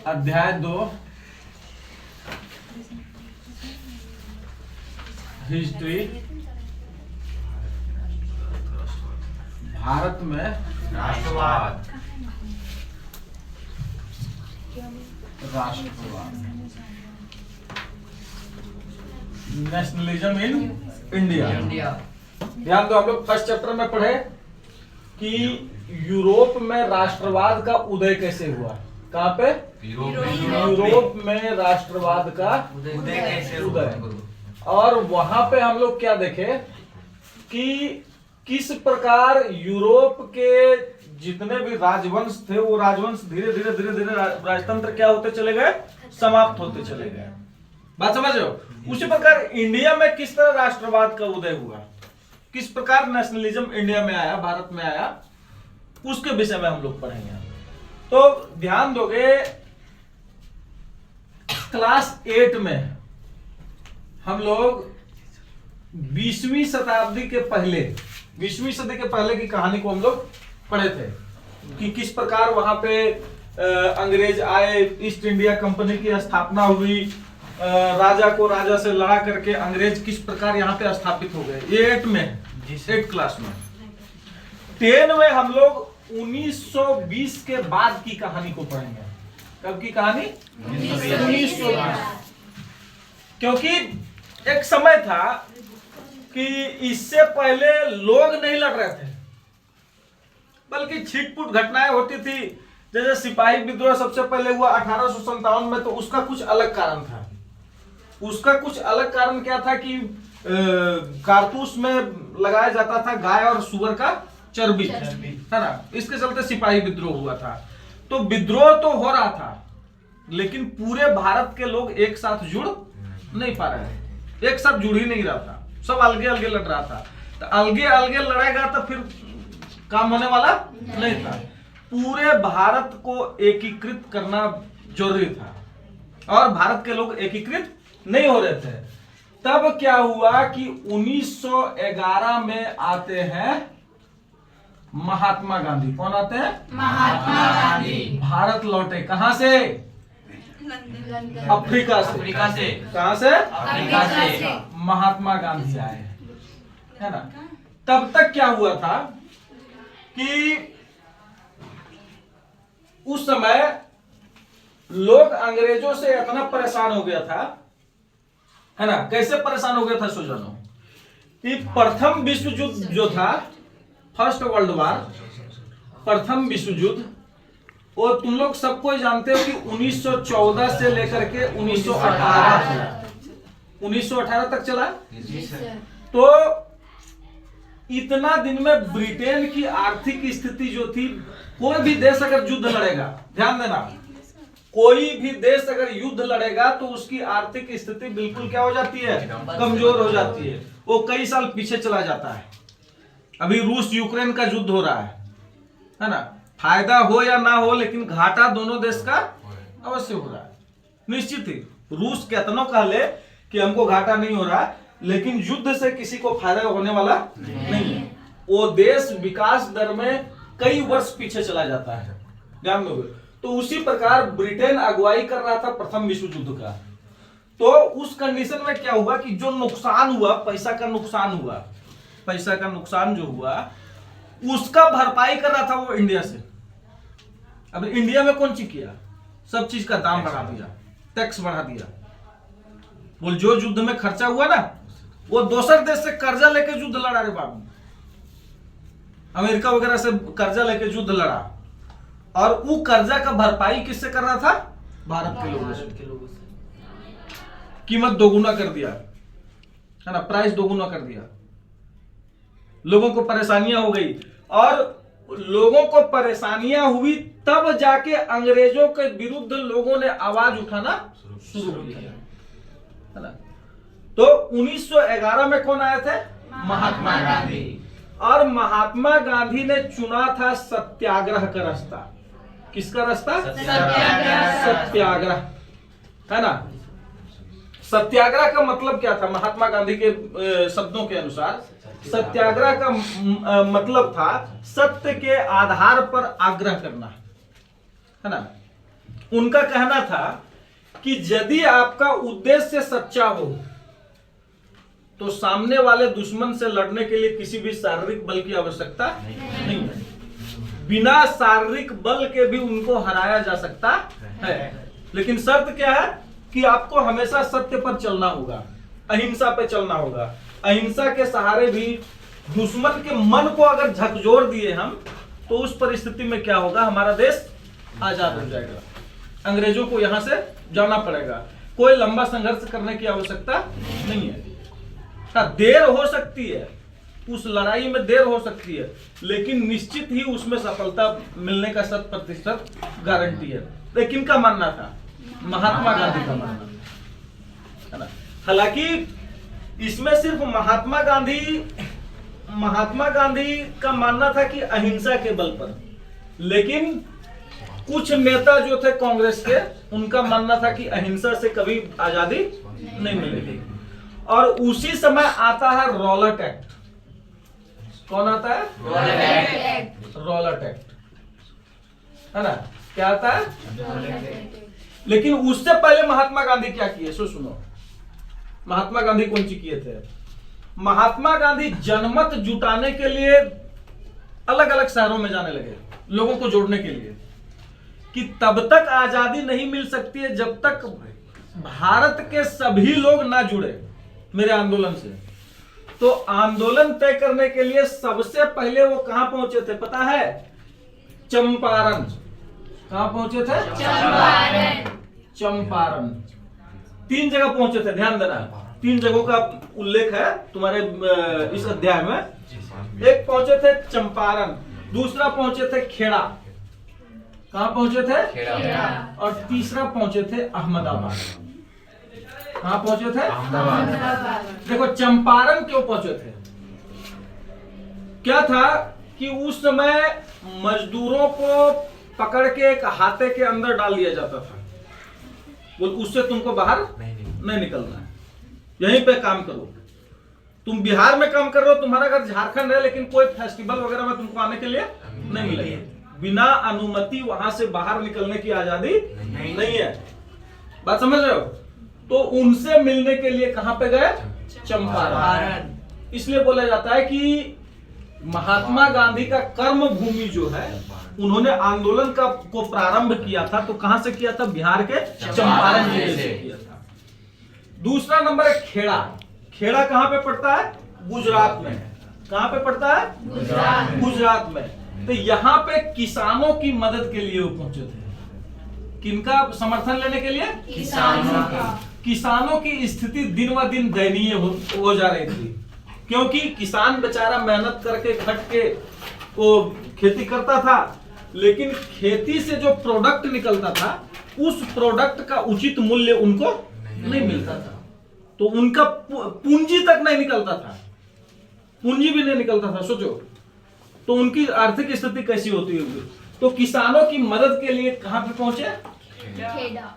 अध्याय 2 हिस्ट्री भारत में राष्ट्रवाद। Nationalism in India. ध्यान दो, हम लोग फर्स्ट चैप्टर में पढ़े कि यूरोप में राष्ट्रवाद का उदय कैसे हुआ। कहाँ पे? यूरोप में राष्ट्रवाद का उदय कैसे हुआ? और वहां पे हम लोग क्या देखे कि किस प्रकार यूरोप के जितने भी राजवंश थे वो राजवंश धीरे धीरे राजतंत्र क्या होते चले गए, समाप्त होते चले गए। बात समझ रहे हो? उसी प्रकार इंडिया में किस तरह राष्ट्रवाद का उदय हुआ, किस प्रकार नेशनलिज्म इंडिया में आया, भारत में आया, उसके विषय में हम लोग पढ़ेंगे। तो ध्यान दोगे, क्लास 8 में हम लोग 20वीं शताब्दी के पहले, 20वीं सदी के पहले की कहानी को हम लोग पढ़े थे कि किस प्रकार वहां पे अंग्रेज आए, ईस्ट इंडिया कंपनी की स्थापना हुई, राजा को राजा से लड़ा करके अंग्रेज किस प्रकार यहाँ पे स्थापित हो गए। ये 8 में, 8 क्लास में। 10 में हम लोग 1920 के बाद की कहानी को पढ़ेंगे। कब की कहानी? 1920। क्योंकि एक समय था कि इससे पहले लोग नहीं लड़ रहे थे, बल्कि छिटपुट घटनाएं होती थी। जैसे सिपाही विद्रोह सबसे पहले हुआ 1857 में, तो उसका कुछ अलग कारण था। उसका कुछ अलग कारण क्या था कि कारतूस में लगाया जाता था गाय और सुअर का चर्बी, है ना। इसके चलते सिपाही विद्रोह हुआ था। तो विद्रोह तो हो रहा था, लेकिन पूरे भारत के लोग एक साथ जुड़ नहीं पा रहे थे, एक साथ जुड़ ही नहीं रहा था, सब अलगे अलगे लड़ रहा था। तो अलगे अलगे लड़ेगा तो फिर काम होने वाला नहीं था। पूरे भारत को एकीकृत करना जरूरी था, और भारत के लोग एकीकृत नहीं हो रहे थे। तब क्या हुआ कि 1911 में आते हैं महात्मा गांधी। कौन आते हैं? महात्मा गांधी। भारत लौटे कहां से? अफ्रीका से। अफ्रीका से। कहां से? अफ्रीका से। महात्मा गांधी आए, है ना। तब तक क्या हुआ था कि उस समय लोग अंग्रेजों से इतना परेशान हो गया था, है ना। कैसे परेशान हो गया था सो जानो कि प्रथम विश्व युद्ध जो था, फर्स्ट वर्ल्ड वार, प्रथम विश्व युद्ध, वो तुम लोग सबको जानते हो कि 1914 से लेकर के 1918 तक चला। तो इतना दिन में ब्रिटेन की आर्थिक स्थिति जो थी, कोई भी देश अगर युद्ध लड़ेगा, ध्यान देना, कोई भी देश अगर युद्ध लड़ेगा तो उसकी आर्थिक स्थिति बिल्कुल क्या हो जाती है? कमजोर हो जाती है। वो कई साल पीछे चला जाता है। अभी रूस यूक्रेन का युद्ध हो रहा है ना। फायदा हो या ना हो, लेकिन घाटा दोनों देश का अवश्य हो रहा है, निश्चित ही। रूस कितनों कह ले कि हमको घाटा नहीं हो रहा, लेकिन युद्ध से किसी को फायदा होने वाला नहीं है। वो देश विकास दर में कई वर्ष पीछे चला जाता है, ध्यान दो। तो उसी प्रकार ब्रिटेन अगुवाई कर रहा था प्रथम विश्व युद्ध का। तो उस कंडीशन में क्या हुआ कि जो नुकसान हुआ, पैसा का नुकसान हुआ, पैसा का नुकसान जो हुआ, उसका भरपाई कर रहा था वो इंडिया से। अब इंडिया में कौन चीज किया? सब चीज का दाम बढ़ा दिया, टैक्स बढ़ा दिया। बोल, जो युद्ध में खर्चा हुआ ना, वो दूसरे देश से कर्जा लेके युद्ध लड़ा रे बाबू। अमेरिका वगैरह से कर्जा लेके युद्ध लड़ा, और वो कर्जा का भरपाई किससे कर रहा था? भारत के लोगों से। कीमत दोगुना कर दिया, है ना, प्राइस दोगुना कर दिया। लोगों को परेशानियां हो गई, और लोगों को परेशानियां हुई तब जाके अंग्रेजों के विरुद्ध लोगों ने आवाज उठाना शुरू किया, है ना। तो 1911 में कौन आए थे? महात्मा गांधी। और महात्मा गांधी ने चुना था सत्याग्रह का रास्ता। किसका रास्ता? सत्याग्रह, है ना। सत्याग्रह का मतलब क्या था? महात्मा गांधी के शब्दों के अनुसार सत्याग्रह का मतलब था सत्य के आधार पर आग्रह करना, है ना। उनका कहना था कि यदि आपका उद्देश्य सच्चा हो तो सामने वाले दुश्मन से लड़ने के लिए किसी भी शारीरिक बल की आवश्यकता नहीं है। बिना शारीरिक बल के भी उनको हराया जा सकता है, लेकिन शर्त क्या है कि आपको हमेशा सत्य पर चलना होगा, अहिंसा पे चलना होगा। अहिंसा के सहारे भी दुश्मन के मन को अगर झकझोर दिए हम तो उस परिस्थिति में क्या होगा, हमारा देश आजाद हो जाएगा। अंग्रेजों को यहां से जाना पड़ेगा, कोई लंबा संघर्ष करने की आवश्यकता नहीं है। हाँ, देर हो सकती है, उस लड़ाई में देर हो सकती है, लेकिन निश्चित ही उसमें सफलता मिलने का 100% गारंटी है। लेकिन का मानना था, महात्मा गांधी का मानना था, है ना। हालांकि इसमें सिर्फ महात्मा गांधी का मानना था कि अहिंसा के बल पर, लेकिन कुछ नेता जो थे कांग्रेस के, उनका मानना था कि अहिंसा से कभी आजादी नहीं मिलेगी। और उसी समय आता है रॉलेट एक्ट। कौन आता है? रॉलेट एक्ट, है ना। क्या आता है? लेकिन उससे पहले महात्मा गांधी क्या किए, सो सुनो। महात्मा गांधी कौन सी किए थे? महात्मा गांधी जनमत जुटाने के लिए अलग अलग शहरों में जाने लगे, लोगों को जोड़ने के लिए, कि तब तक आजादी नहीं मिल सकती है जब तक भारत के सभी लोग ना जुड़े मेरे आंदोलन से। तो आंदोलन तय करने के लिए सबसे पहले वो कहां पहुंचे थे पता है? चंपारण। कहां पहुंचे थे? चंपारण। 3 जगह पहुंचे थे, ध्यान देना। 3 जगहों का उल्लेख है तुम्हारे इस अध्याय में। एक पहुंचे थे चंपारण, दूसरा पहुंचे थे खेड़ा। कहां पहुंचे थे? खेड़ा। और तीसरा पहुंचे थे अहमदाबाद। कहां पहुंचे थे? अहमदाबाद। देखो चंपारण क्यों पहुंचे थे? क्या था कि उस समय मजदूरों को पकड़ के एक हाथे के अंदर डाल दिया जाता था, बोल उससे तुमको बाहर नहीं निकलना है, यहीं पे काम करो। तुम बिहार में काम कर रहे हो, तुम्हारा घर झारखंड है, लेकिन कोई फेस्टिवल वगैरह में तुमको आने के लिए नहीं मिलेगा। बिना अनुमति वहां से बाहर निकलने की आजादी नहीं है। बात समझ रहे हो? तो उनसे मिलने के लिए कहां पे गए? चंपारण। इसलिए बोला जाता है कि महात्मा गांधी का कर्म भूमि जो है, उन्होंने आंदोलन को प्रारंभ किया था तो कहां से किया था? बिहार के चंपारण जिले से किया था। दूसरा नंबर है खेड़ा। खेड़ा कहां पे पड़ता है? गुजरात में। कहां पे पड़ता है? गुजरात में। तो यहां पे किसानों की मदद के लिए वो पहुंचे थे। किनका समर्थन लेने के लिए? किसानों का। किसानों की स्थिति दिन ब दिन दयनीय हो जा रही थी, क्योंकि किसान बेचारा मेहनत करके खट के वो खेती करता था, लेकिन खेती से जो प्रोडक्ट निकलता था उस प्रोडक्ट का उचित मूल्य उनको नहीं मिलता था। तो उनका पूंजी तक नहीं निकलता था, पूंजी भी नहीं निकलता था। सोचो तो उनकी आर्थिक स्थिति कैसी होती होगी। तो किसानों की मदद के लिए कहां पे पहुंचे?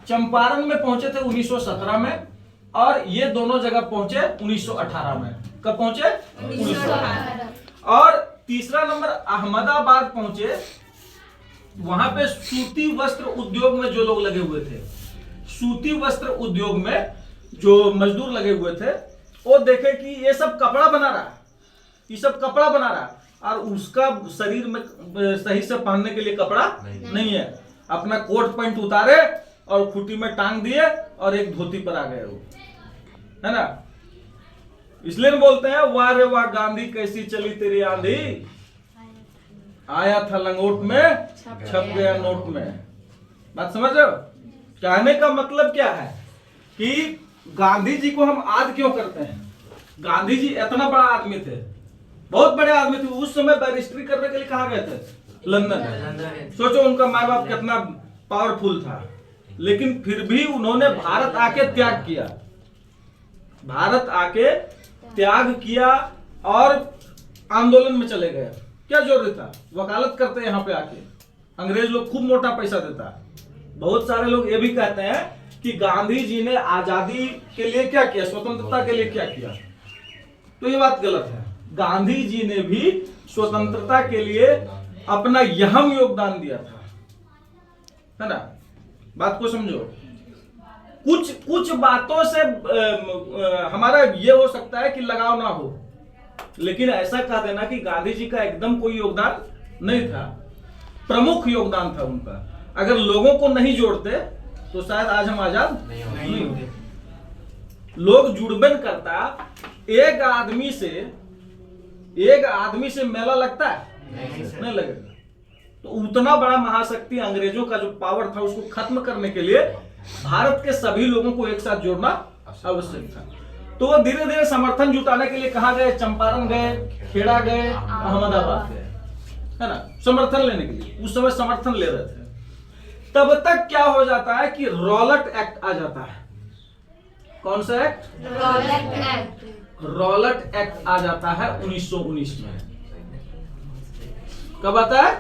चंपारण में पहुंचे थे 1917 में, और ये दोनों जगह पहुंचे 1918 में। कब पहुंचे? 1918। और तीसरा नंबर अहमदाबाद पहुंचे। वहां पे सूती वस्त्र उद्योग में जो लोग लगे हुए थे, सूती वस्त्र उद्योग में जो मजदूर लगे हुए थे, वो देखे कि ये सब कपड़ा बना रहा, ये सब कपड़ा बना रहा, और उसका शरीर में सही से पहनने के लिए कपड़ा नहीं है। अपना कोट पैंट उतारे और खूंटी में टांग दिए और एक धोती पर आ गए वो, है ना। इसलिए बोलते हैं वाह रे वाह गांधी कैसी चली तेरी आंधी, आया था लंगोट में छप गया नोट में। बात समझ रहे हो? कहने का मतलब क्या है कि गांधी जी को हम याद क्यों करते हैं? गांधी जी इतना बड़ा आदमी थे, बहुत बड़े आदमी थे। उस समय बैरिस्ट्री करने के लिए कहां गए थे? लंदन। सोचो उनका माँ बाप कितना पावरफुल था, लेकिन फिर भी उन्होंने भारत आके त्याग किया, भारत आके त्याग किया और आंदोलन में चले गए। क्या जरूरत था? वकालत करते यहाँ पे आके अंग्रेज लोग खूब मोटा पैसा देता। बहुत सारे लोग ये भी कहते हैं कि गांधी जी ने आजादी के लिए क्या किया, स्वतंत्रता के लिए क्या किया, तो ये बात गलत है। गांधी जी ने भी स्वतंत्रता के लिए अपना अहम योगदान दिया था। है ना, बात को समझो। कुछ कुछ बातों से हमारा ये हो सकता है कि लगाव ना हो, लेकिन ऐसा कह देना कि गांधी जी का एकदम कोई योगदान नहीं था, प्रमुख योगदान था उनका। अगर लोगों को नहीं जोड़ते तो शायद आज हम आजाद नहीं होते। लोग जुड़बन करता, एक आदमी से मेला लगता है नहीं लगेगा। तो उतना बड़ा महाशक्ति अंग्रेजों का जो पावर था उसको खत्म करने के लिए भारत के सभी लोगों को एक साथ जोड़ना आवश्यक था। तो वो धीरे धीरे समर्थन जुटाने के लिए कहाँ गए? चंपारण गए, खेड़ा गए, अहमदाबाद गए, है ना, समर्थन लेने के लिए। उस समय समर्थन ले रहे थे। तब तक क्या हो जाता है कि रॉलेट एक्ट आ जाता है। कौन सा एक्ट? रॉलेट एक्ट आ जाता है 1919 में। कब आता है?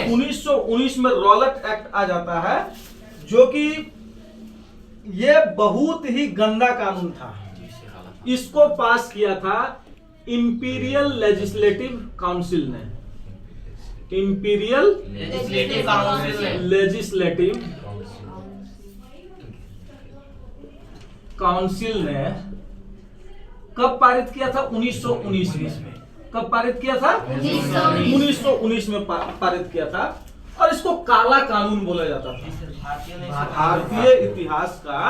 1919 में रॉलेट एक्ट आ जाता है, जो कि ये बहुत ही गंदा कानून था। इसको पास किया था इंपीरियल लेजिस्लेटिव काउंसिल ने। इंपीरियल लेजिस्लेटिव काउंसिल ने कब पारित किया था? 1919 में। कब पारित किया था? 1919 में पारित किया था। और इसको काला कानून बोला जाता था। भारतीय इतिहास का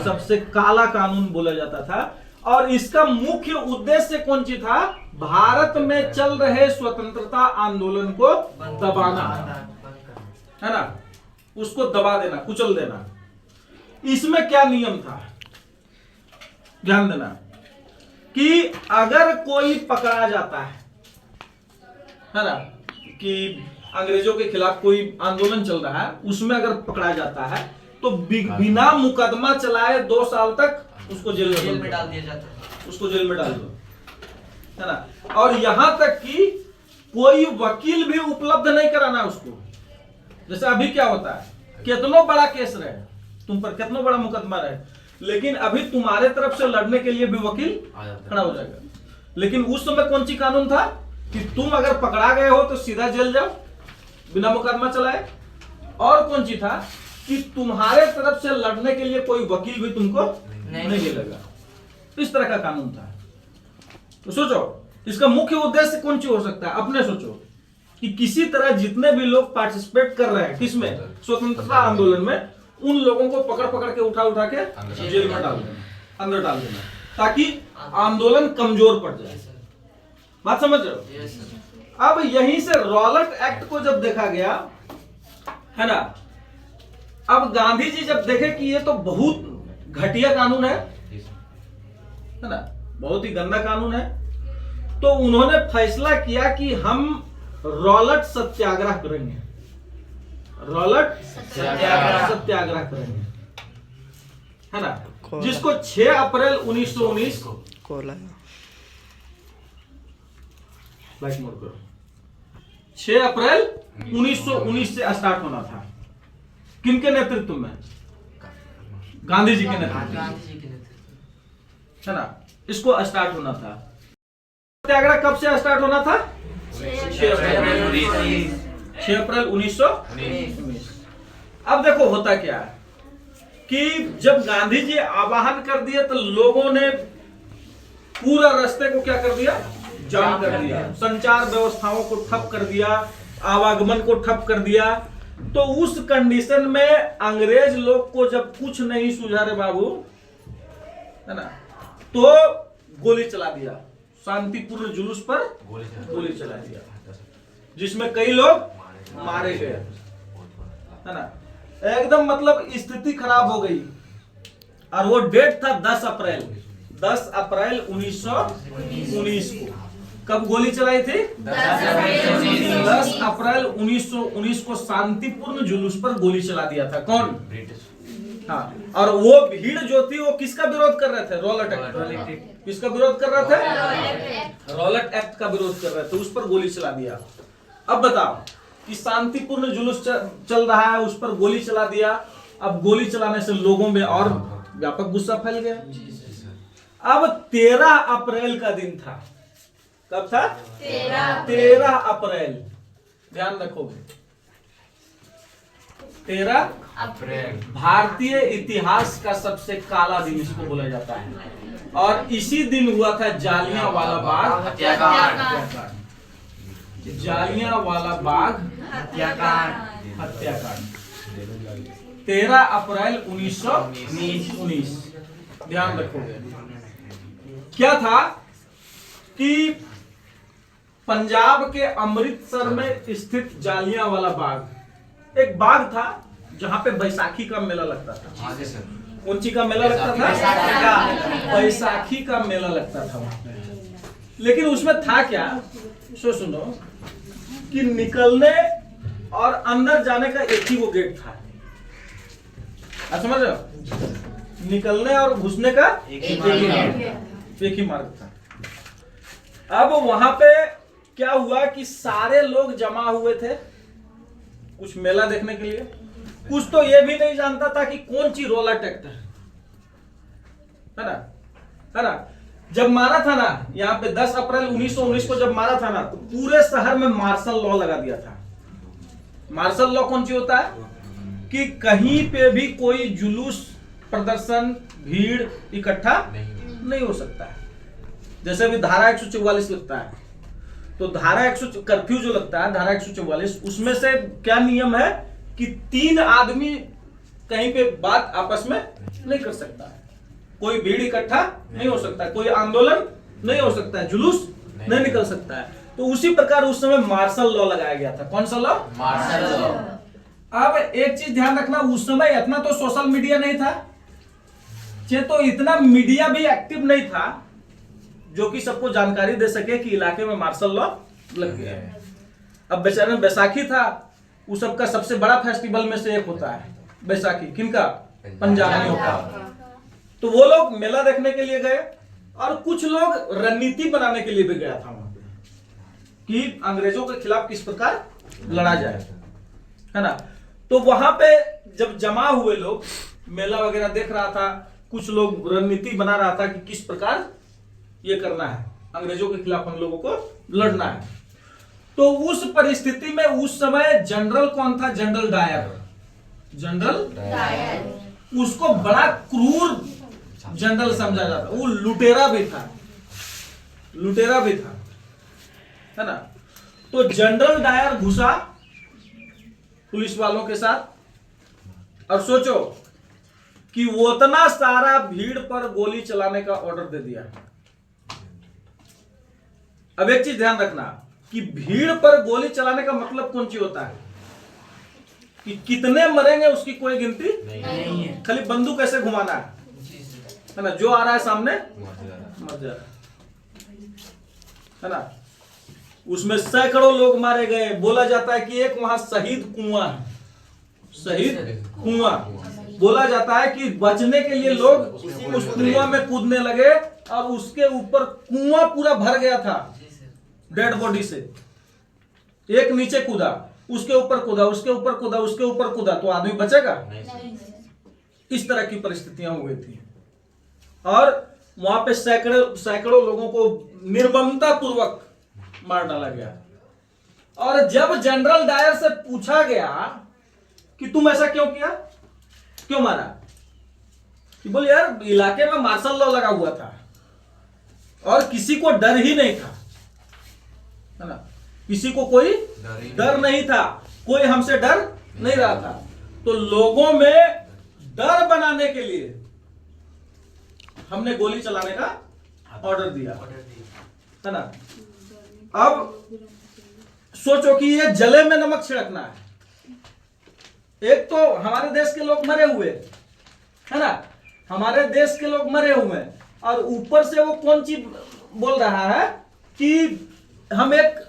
सबसे काला कानून बोला जाता था। और इसका मुख्य उद्देश्य कौन सी था? भारत में चल रहे स्वतंत्रता आंदोलन को दबाना, है ना, उसको दबा देना, कुचल देना। इसमें क्या नियम था? ध्यान देना कि अगर कोई पकड़ा जाता है ना, कि अंग्रेजों के खिलाफ कोई आंदोलन चल रहा है, उसमें अगर पकड़ा जाता है तो बिना मुकदमा चलाए 2 साल तक उसको जेल में डाल दिया जाता है। उसको जेल में डाल दो, है ना। और यहां तक कि कोई वकील भी उपलब्ध नहीं कराना उसको। जैसे अभी क्या होता है, कितना बड़ा केस रहे, तुम पर कितना बड़ा मुकदमा रहे, लेकिन अभी तुम्हारे तरफ से लड़ने के लिए भी वकील खड़ा हो जाएगा। लेकिन उस समय कौन सी कानून था कि तुम अगर पकड़ा गए हो तो सीधा जेल जाओ बिना मुकदमा चलाए। और कौन सी था कि तुम्हारे तरफ से लड़ने के लिए कोई वकील भी तुमको नहीं मिलेगा। इस तरह का कानून था। तो सोचो इसका मुख्य उद्देश्य कौन सी हो सकता है? अपने सोचो कि किसी तरह जितने भी लोग पार्टिसिपेट कर रहे हैं किसमें? स्वतंत्रता आंदोलन में, उन लोगों को पकड़ पकड़ के उठा के जेल में डाल देना, अंदर डाल देना, ताकि आंदोलन कमजोर पड़ जाए। बात समझ रहे हो? अब यहीं से रॉलेट एक्ट को जब देखा गया, है ना, अब गांधी जी जब देखे कि ये तो बहुत घटिया कानून है ना, बहुत ही गंदा कानून है, तो उन्होंने फैसला किया कि हम रॉलेट सत्याग्रह करेंगे। रॉलेट सत्याग्रह करेंगे, है ना, जिसको 6 अप्रैल 1919 लाइट मोड करो, 6 अप्रैल 1919 से स्टार्ट होना था। किनके नेतृत्व में? गांधी जी के नेतृत्व, है ना, इसको स्टार्ट होना था। सत्याग्रह कब से स्टार्ट होना था? 6 अप्रैल 1919। अब देखो होता क्या है कि जब गांधी जी आवाहन कर दिए तो लोगों ने पूरा रास्ते को क्या कर दिया? जाम कर दिया। संचार व्यवस्थाओं को ठप कर दिया, आवागमन को ठप कर दिया। तो उस कंडीशन में अंग्रेज लोग को जब कुछ नहीं सूझा रे बाबू, है ना, तो गोली चला दिया। शांतिपूर्ण जुलूस पर गोली चला दिया, जिसमें कई लोग मारे गए, है ना। एकदम मतलब स्थिति खराब हो गई। और वो डेट था 10 अप्रैल 1919 को। कब गोली चलाई थी? 10 अप्रैल 1919 को शांतिपूर्ण जुलूस पर गोली चला दिया था। कौन? हाँ। और वो भीड़ जो थी वो किसका विरोध कर रहे थे? Rowlatt act. किसका विरोध कर रहे थे? रॉलेट एक्ट का विरोध कर रहे थे। उस पर गोली चला दिया। अब बताओ कि शांतिपूर्ण जुलूस चल रहा है, उस पर गोली चला दिया। अब गोली चलाने से लोगों में और व्यापक गुस्सा फैल गया। अब 13 अप्रैल का दिन था। कब था? 13 अप्रैल। ध्यान रखोगे 13 अप्रैल भारतीय इतिहास का सबसे काला दिन इसको बोला जाता है। और इसी दिन हुआ था जालियांवाला बाग हत्याकांड। जालियांवाला बाग हत्याकांड। हत्याकांड 13 अप्रैल 1919। ध्यान रखोगे क्या था कि पंजाब के अमृतसर में स्थित जालियांवाला बाग एक बाग था जहां पे बैसाखी का मेला लगता था। हाँ जी सर। कौन सी का मेला लगता था? बैसाखी का मेला लगता था वहां पे। लेकिन उसमें था क्या, सुनो कि निकलने और अंदर जाने का एक ही वो गेट था। आप समझ रहे हो? निकलने और घुसने का एक ही मार्ग था। अब वहां पे क्या हुआ कि सारे लोग जमा हुए थे कुछ मेला देखने के लिए। कुछ तो ये भी नहीं जानता था कि कौन सी रोला ट्रैक्टर है ना। जब मारा था ना यहाँ पे 10 अप्रैल 1919 को जब मारा था ना तो पूरे शहर में मार्शल लॉ लगा दिया था। मार्शल लॉ कौन सी होता है कि कहीं पे भी कोई जुलूस, प्रदर्शन, भीड़ इकट्ठा नहीं हो सकता है। जैसे अभी धारा 144 लगता है तो धारा 100 कर्फ्यू जो लगता है धारा 144 उसमें से क्या नियम है कि 3 आदमी कहीं पे बात आपस में नहीं कर सकता है। कोई भीड़ इकट्ठा नहीं हो सकता है, कोई आंदोलन नहीं हो सकता है, जुलूस नहीं निकल सकता है। तो उसी प्रकार उस समय मार्शल लॉ लगाया गया था। कौन सा लॉ? Martial law. अब एक चीज ध्यान रखना, उस समय इतना तो सोशल मीडिया नहीं था, तो इतना मीडिया भी एक्टिव नहीं था जो कि सबको जानकारी दे सके कि इलाके में मार्शल लॉ लग गया है। अब बेचारे बैसाखी था, उस सबका सबसे बड़ा फेस्टिवल में से एक होता है बैसाखी। किनका? पंजाबियों का। तो वो लोग मेला देखने के लिए गए और कुछ लोग रणनीति बनाने के लिए भी गया था वहां पे कि अंग्रेजों के खिलाफ किस प्रकार लड़ा जाए, है ना। तो वहां पे जब जमा हुए लोग मेला वगैरह देख रहा था, कुछ लोग रणनीति बना रहा था कि किस प्रकार ये करना है, अंग्रेजों के खिलाफ हम लोगों को लड़ना है। तो उस परिस्थिति में उस समय जनरल कौन था? General Dyer. जनरल डायर उसको बड़ा क्रूर जनरल समझा जाता, वो लुटेरा भी था, लुटेरा भी था, है ना। तो जनरल डायर घुसा पुलिस वालों के साथ और सोचो कि वो उतना सारा भीड़ पर गोली चलाने का ऑर्डर दे दिया। अब एक चीज ध्यान रखना कि भीड़ पर गोली चलाने का मतलब कौन सी होता है कि कितने मरेंगे उसकी कोई गिनती नहीं है, खाली बंदूक ऐसे घुमाना है ना, जो आ रहा है सामने मर जा रहा है ना। उसमें सैकड़ों लोग मारे गए। बोला जाता है कि एक वहां शहीद कुआं है, शहीद कुआं बोला जाता है कि बचने के लिए लोग उस कुआं में कूदने लगे और उसके ऊपर कुआं पूरा भर गया था डेड बॉडी से। एक नीचे कूदा, उसके ऊपर कूदा, उसके ऊपर कूदा, उसके ऊपर कूदा, तो आदमी बचेगा? इस तरह की परिस्थितियां हो गई थी और वहां पे सैकड़ों लोगों को निर्ममता पूर्वक मार डाला गया। और जब जनरल डायर से पूछा गया कि तुम ऐसा क्यों किया, क्यों मारा, कि बोले यार इलाके में मार्शल लॉ लगा हुआ था और किसी को डर ही नहीं था, है ना, किसी को कोई डर नहीं था, कोई हमसे डर नहीं रहा था। तो लोगों में डर बनाने के लिए हमने गोली चलाने का ऑर्डर दिया, है ना। अब सोचो कि ये जले में नमक छिड़कना है। एक तो हमारे देश के लोग मरे हुए, है ना, हमारे देश के लोग मरे हुए हैं और ऊपर से वो कौन चीज बोल रहा है कि हम एक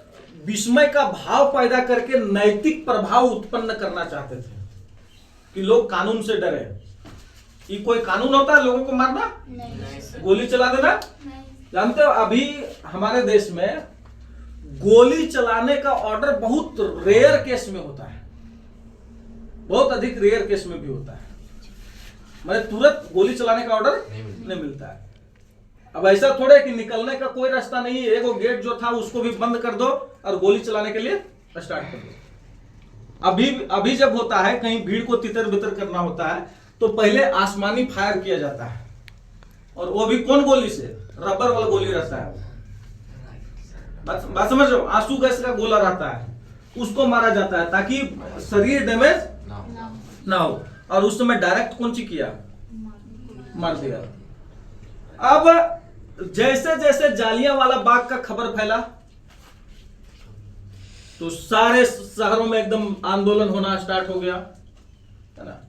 विस्मय का भाव पैदा करके नैतिक प्रभाव उत्पन्न करना चाहते थे कि लोग कानून से डरे। ये कोई कानून होता है लोगों को मारना, गोली चला देना? जानते हो अभी हमारे देश में गोली चलाने का ऑर्डर बहुत रेयर केस में होता है, बहुत अधिक रेयर केस में भी होता है, मतलब तुरंत गोली चलाने का ऑर्डर नहीं मिलता है। अब ऐसा थोड़े कि निकलने का कोई रास्ता नहीं है, एक गेट जो था उसको भी बंद कर दो और गोली चलाने के लिए स्टार्ट कर दो। अभी अभी जब होता है कहीं भीड़ को तितर बितर करना होता है तो पहले आसमानी फायर किया जाता है, और वो भी कौन गोली से? रबर वाला गोली रहता है। बात समझ रहे हो? आंसू गैस का गोला रहता है, उसको मारा जाता है ताकि शरीर डैमेज ना हो। और उस समय डायरेक्ट कौन सी किया? मार दिया। अब जैसे जैसे जालियांवाला बाग का खबर फैला तो सारे शहरों में एकदम आंदोलन होना स्टार्ट हो गया, है ना।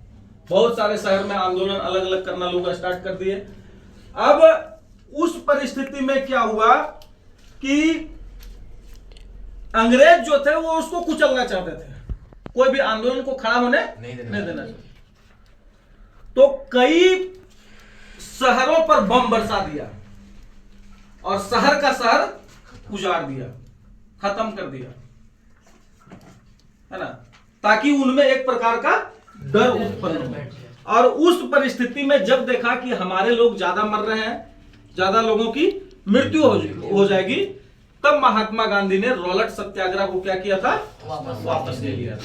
बहुत सारे शहर में आंदोलन अलग अलग करना लोग स्टार्ट कर दिए। अब उस परिस्थिति में क्या हुआ कि अंग्रेज जो थे वो उसको कुचलना चाहते थे, कोई भी आंदोलन को खड़ा होने नहीं देना चाहते। तो कई शहरों पर बम बरसा दिया और शहर का शहर उजाड़ दिया, खत्म कर दिया, है ना, ताकि उनमें एक प्रकार का डर उत्पन्न हो। और उस परिस्थिति में जब देखा कि हमारे लोग ज्यादा मर रहे हैं, ज्यादा लोगों की मृत्यु हो जाएगी, तब महात्मा गांधी ने रॉलेट सत्याग्रह को क्या किया था? वापस ले लिया था।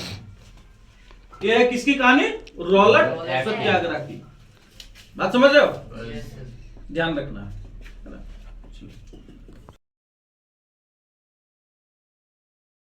यह है किसकी कहानी? रॉलेट सत्याग्रह की। बात समझ रहे हो? ध्यान रखना।